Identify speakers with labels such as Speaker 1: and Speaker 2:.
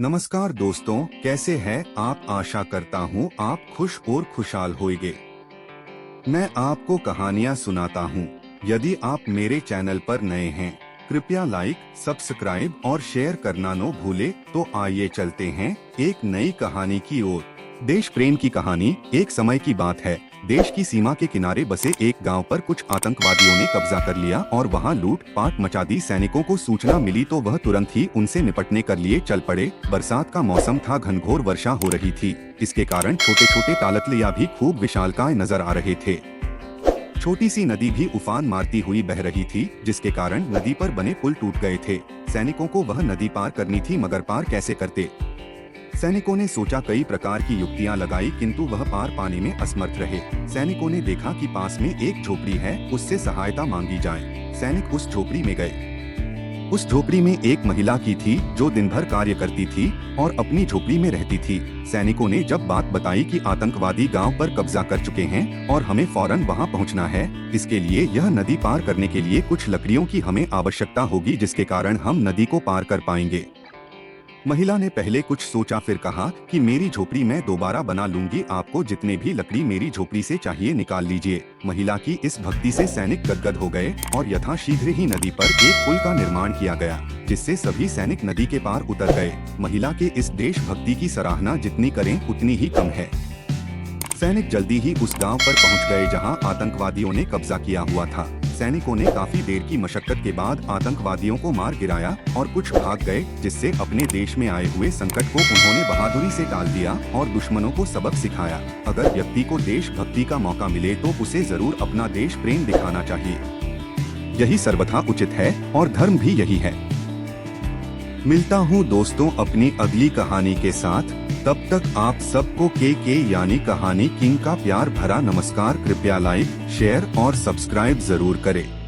Speaker 1: नमस्कार दोस्तों, कैसे हैं आप। आशा करता हूँ आप खुश और खुशहाल होंगे। मैं आपको कहानियाँ सुनाता हूँ। यदि आप मेरे चैनल पर नए हैं, कृपया लाइक, सब्सक्राइब और शेयर करना न भूले। तो आइए चलते हैं एक नई कहानी की ओर। देश प्रेम की कहानी। एक समय की बात है, देश की सीमा के किनारे बसे एक गांव पर कुछ आतंकवादियों ने कब्जा कर लिया और वहां लूट-पाट मचा दी। सैनिकों को सूचना मिली तो वह तुरंत ही उनसे निपटने के लिए चल पड़े। बरसात का मौसम था, घनघोर वर्षा हो रही थी। इसके कारण छोटे छोटे तालतलिया भी खूब विशालकाय नजर आ रहे थे। छोटी सी नदी भी उफान मारती हुई बह रही थी, जिसके कारण नदी पर बने पुल टूट गए थे। सैनिकों को वह नदी पार करनी थी, मगर पार कैसे करते। सैनिकों ने सोचा, कई प्रकार की युक्तियां लगाई, किंतु वह पार पाने में असमर्थ रहे। सैनिकों ने देखा कि पास में एक झोपड़ी है, उससे सहायता मांगी जाए। सैनिक उस झोपड़ी में गए। उस झोपड़ी में एक महिला की थी जो दिन भर कार्य करती थी और अपनी झोपड़ी में रहती थी। सैनिकों ने जब बात बताई कि आतंकवादी गांव पर कब्जा कर चुके हैं और हमें फौरन वहां पहुंचना है, इसके लिए यह नदी पार करने के लिए कुछ लकड़ियों की हमें आवश्यकता होगी, जिसके कारण हम नदी को पार कर पाएंगे। महिला ने पहले कुछ सोचा, फिर कहा कि मेरी झोपड़ी मैं दोबारा बना लूंगी, आपको जितने भी लकड़ी मेरी झोपड़ी से चाहिए निकाल लीजिए। महिला की इस भक्ति से सैनिक गदगद हो गए और यथाशीघ्र ही नदी पर एक पुल का निर्माण किया गया, जिससे सभी सैनिक नदी के पार उतर गए। महिला के इस देशभक्ति की सराहना जितनी करें उतनी ही कम है। सैनिक जल्दी ही उस गांव पर पहुंच गए जहां आतंकवादियों ने कब्जा किया हुआ था। सैनिकों ने काफी देर की मशक्कत के बाद आतंकवादियों को मार गिराया और कुछ भाग गए, जिससे अपने देश में आए हुए संकट को उन्होंने बहादुरी से टाल दिया और दुश्मनों को सबक सिखाया। अगर व्यक्ति को देशभक्ति का मौका मिले तो उसे जरूर अपना देश प्रेम दिखाना चाहिए। यही सर्वथा उचित है और धर्म भी यही है। मिलता हूँ दोस्तों अपनी अगली कहानी के साथ। तब तक आप सबको के यानी कहानी किंग का प्यार भरा नमस्कार। कृपया लाइक, शेयर और सब्सक्राइब जरूर करें।